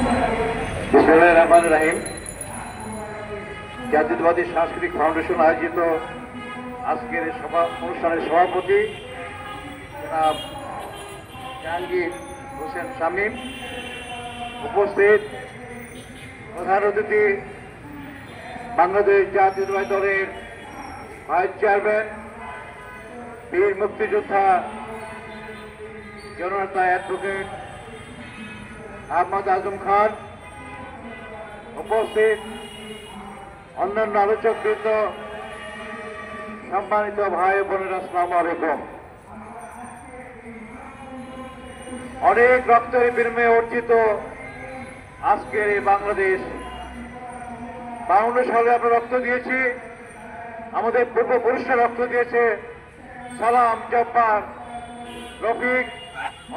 বিসমিল্লাহির রহমানির রহিম। জাতীয়তাবাদী সাংস্কৃতিক ফাউন্ডেশন আয়োজিত আজকের অনুষ্ঠানের সভাপতি জনাব জাহাঙ্গীর হোসেন শামীম, উপস্থিত প্রধান অতিথি বাংলাদেশ জাতীয়তাবাদী দলের ভাইস চেয়ারম্যান, বীর মুক্তিযোদ্ধা জননেতা অ্যাডভোকেট আহমদ আজম খান, উপস্থিত অন্যান্য আলোচকবৃন্দ, সম্মানিত ভাই বোনেরা, আসসালামু আলাইকুম। অনেক রক্তের বিনিময়ে অর্জিত আজকের এই বাংলাদেশ, 52 সালে আমরা রক্ত দিয়েছি, আমাদের পূর্বপুরুষরা রক্ত দিয়েছে। সালাম, জব্বার, রফিক,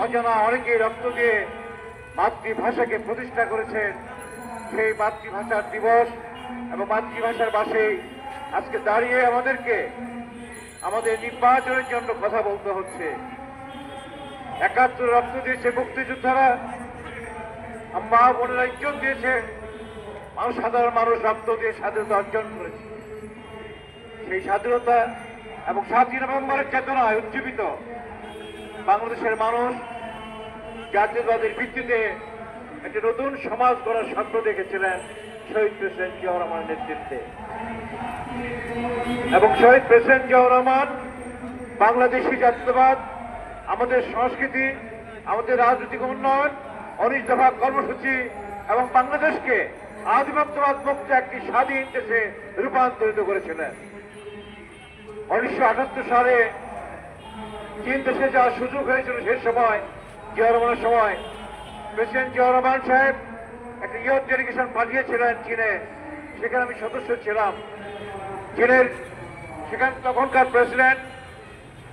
অজানা অনেকেই রক্ত দিয়ে মাতৃভাষাকে প্রতিষ্ঠা করেছেন। সেই মাতৃভাষার দিবস এবং মাতৃভাষার পাশেই আজকে দাঁড়িয়ে আমাদেরকে আমাদের নির্বাচনের জন্য কথা বলতে হচ্ছে। 71 রক্ত দিয়েছে মুক্তিযোদ্ধারা, মা বোনেরা ইজ্জত দিয়েছে, সাধারণ মানুষ রক্ত দিয়ে স্বাধীনতা অর্জন করেছে। সেই স্বাধীনতা এবং 7 নভেম্বরের চেতনায় উজ্জীবিত বাংলাদেশের মানুষ জাতীয়তাবাদের ভিত্তিতে একটি নতুন সমাজ গড়ার স্বপ্ন দেখেছিলেন শহীদ প্রেসিডেন্ট জিয়াউর রহমানের নেতৃত্বে। এবং শহীদ প্রেসিডেন্ট জিয়াউর রহমান বাংলাদেশি জাতীয়তাবাদ, আমাদের সংস্কৃতি, আমাদের রাজনৈতিক উন্নয়ন, 19 দফা কর্মসূচি এবং বাংলাদেশকে আধিপত্যবাদ মুক্ত একটি স্বাধীন দেশে রূপান্তরিত করেছিলেন। 1978 সালে চীন দেশে যাওয়ার সুযোগ হয়েছিল। সেই সময় জিয়াউর রহমানের সময় প্রেসিডেন্ট জিয়াউর রহমান সাহেব একটা ইয়ুথ ডেলিগেশন পাঠিয়েছিলেন চীনে। সেখানে আমি সদস্য ছিলাম। চীনের সেখানে তখনকার প্রেসিডেন্ট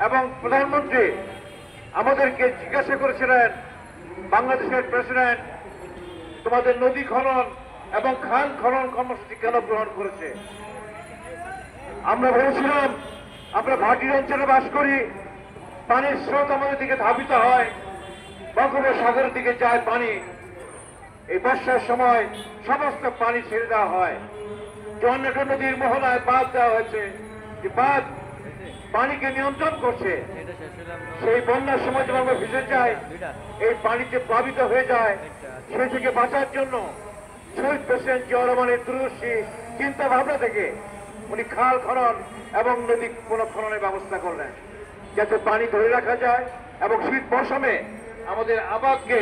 এবং প্রধানমন্ত্রী আমাদেরকে জিজ্ঞাসা করেছিলেন, বাংলাদেশের প্রেসিডেন্ট তোমাদের নদী খনন এবং খাল খনন কর্মসূচি কেন গ্রহণ করেছে? আমরা বলেছিলাম, আমরা ভাটির অঞ্চলে বাস করি, পানির স্রোত আমাদের দিকে ধাবিত হয়, বঙ্গোপসাগরের দিকে যায় পানি। এই বর্ষার সময় সমস্ত পানি ছেড়ে দেওয়া হয়। জন্নট নদীর মোহনায় বাঁধ দেওয়া হয়েছে, যে বাঁধ পানিকে নিয়ন্ত্রণ করছে। সেই বন্যার সময় যখন আমরা ভেসে যাই, এই পানিতে প্লাবিত হয়ে যায়। সেই থেকে বাঁচার জন্য শহীদ প্রেসিডেন্ট জিয়াউর রহমানের দূরদর্শী চিন্তা ভাবনা থেকে উনি খাল খনন এবং নদী খননের ব্যবস্থা করলেন, যাতে পানি ধরে রাখা যায় এবং শীত মৌসুমে আমাদের আবাদকে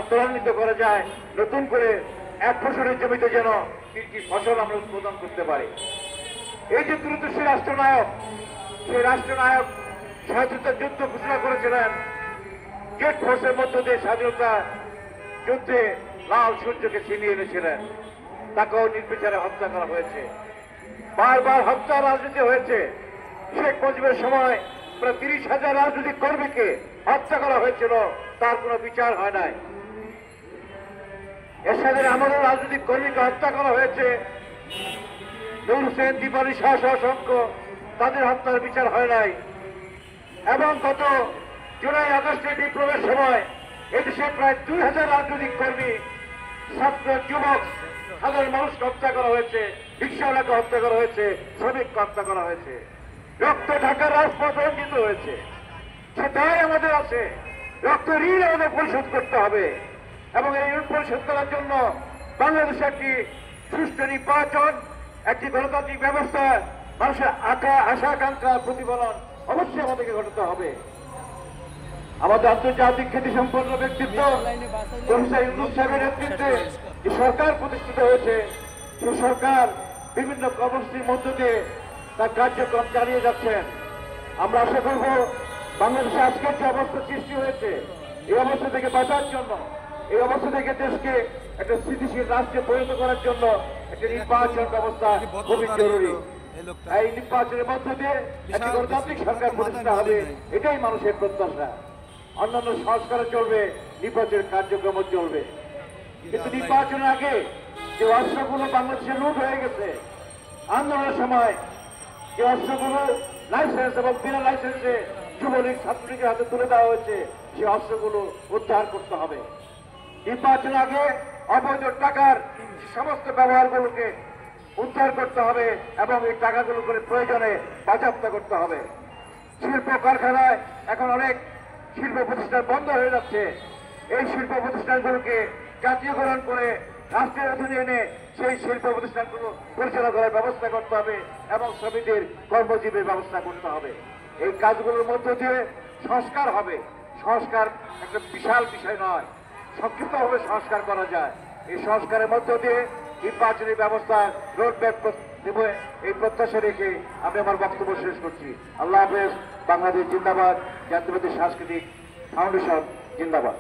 ত্বরান্বিত করা যায়। নতুন করে 1 ফসলের জমিতে যেন 3টি ফসল আমরা উৎপাদন করতে পারি। এই যে দূরদর্শী রাষ্ট্রনায়ক, সেই রাষ্ট্রনায়ক স্বাধীনতা যুদ্ধ ঘোষণা করেছিলেন। জেট ফোর্সের মধ্য দিয়ে স্বাধীনতা যুদ্ধে লাল সূর্যকে ছিনিয়ে এনেছিলেন। তাকেও নির্বিচারে হত্যা করা হয়েছে। বারবার হত্যা রাজনীতি হয়েছে। শেখ মুজিবের সময় প্রায় 30,000 রাজনৈতিক কর্মীকে হত্যা করা হয়েছিল, তার কোনো বিচার হয় নাই। এরশাদের আমাদের রাজনৈতিক কর্মীকে হত্যা করা হয়েছে। নূর হোসেন, দীপালি শাহ সহ অসংখ্য, তাদের হত্যার বিচার হয় নাই। এবং গত জুলাই আগস্টের বিপ্লবের সময় এদেশে প্রায় 2,000 রাজনৈতিক কর্মী, ছাত্র, যুবক, সাধারণ মানুষকে হত্যা করা হয়েছে, রিক্সাওয়ালাকে হত্যা করা হয়েছে, শ্রমিককে হত্যা করা হয়েছে। রক্ত ঢাকার রাজপথ রঞ্জিত হয়েছে। সেটাই আমাদের আছে। রক্ত ঋণ আমাদের পরিশোধ করতে হবে এবং এই ঋণ পরিশোধ করার জন্য বাংলাদেশে একটি সুষ্ঠু নির্বাচন, একটি গণতান্ত্রিক ব্যবস্থা, মানুষের আশা আকাঙ্ক্ষা প্রতিফলন অবশ্যই আমাদেরকে ঘটাতে হবে। আমাদের আন্তর্জাতিক খ্যাতি সম্পন্ন ব্যক্তিত্ব প্রফেসর ইউনূস সাহেবের নেতৃত্বে যে সরকার প্রতিষ্ঠিত হয়েছে, সেই সরকার বিভিন্ন কর্মসূচির মধ্য দিয়ে তার কার্যক্রম চালিয়ে যাচ্ছেন। আমরা আশা করব বাংলাদেশে আজকের যে অবস্থা সৃষ্টি হয়েছে, এই অবস্থা থেকে বাঁচার জন্য, এই অবস্থা থেকে দেশকে একটা স্থিতিশীল রাষ্ট্রে পরিণত করার জন্য একটা নির্বাচন ব্যবস্থা খুবই জরুরি। এই নির্বাচনের মধ্য দিয়ে একটি গণতান্ত্রিক সরকার প্রতিষ্ঠা হবে, এটাই মানুষের প্রত্যাশা। অন্যান্য সংস্কারও চলবে, নির্বাচনের কার্যক্রমও চলবে। কিন্তু নির্বাচনের আগে যে অস্ত্রগুলো বাংলাদেশে লুট হয়ে গেছে, আন্দোলনের সময় যে অস্ত্রগুলো লাইসেন্স এবং বিনা লাইসেন্সে যুবলীগ ছাত্রলীগের হাতে তুলে দেওয়া হয়েছে, সেই অস্ত্রগুলো উদ্ধার করতে হবে। নির্বাচন আগে অবৈধ টাকার সমস্ত ব্যবহারগুলোকে উদ্ধার করতে হবে এবং এই টাকাগুলো করে প্রয়োজনে বাজেয়াপ্ত করতে হবে। শিল্প কারখানায় এখন অনেক শিল্প প্রতিষ্ঠান বন্ধ হয়ে যাচ্ছে। এই শিল্প প্রতিষ্ঠানগুলোকে জাতীয়করণ করে রাষ্ট্রের অধীনে এনে সেই শিল্প প্রতিষ্ঠানগুলো পরিচালনা করার ব্যবস্থা করতে হবে এবং শ্রমিকদের কর্মজীবীর ব্যবস্থা করতে হবে। এই কাজগুলোর মধ্য দিয়ে সংস্কার হবে। সংস্কার একটা বিশাল বিষয় নয়, সংক্ষিপ্তভাবে সংস্কার করা যায়। এই সংস্কারের মধ্য দিয়ে নির্বাচনী ব্যবস্থা রোডম্যাপ দেব, এই প্রত্যাশা রেখে আমি আমার বক্তব্য শেষ করছি। আল্লাহ হাফেজ। বাংলাদেশ জিন্দাবাদ। জাতীয়বাদী সাংস্কৃতিক ফাউন্ডেশন জিন্দাবাদ।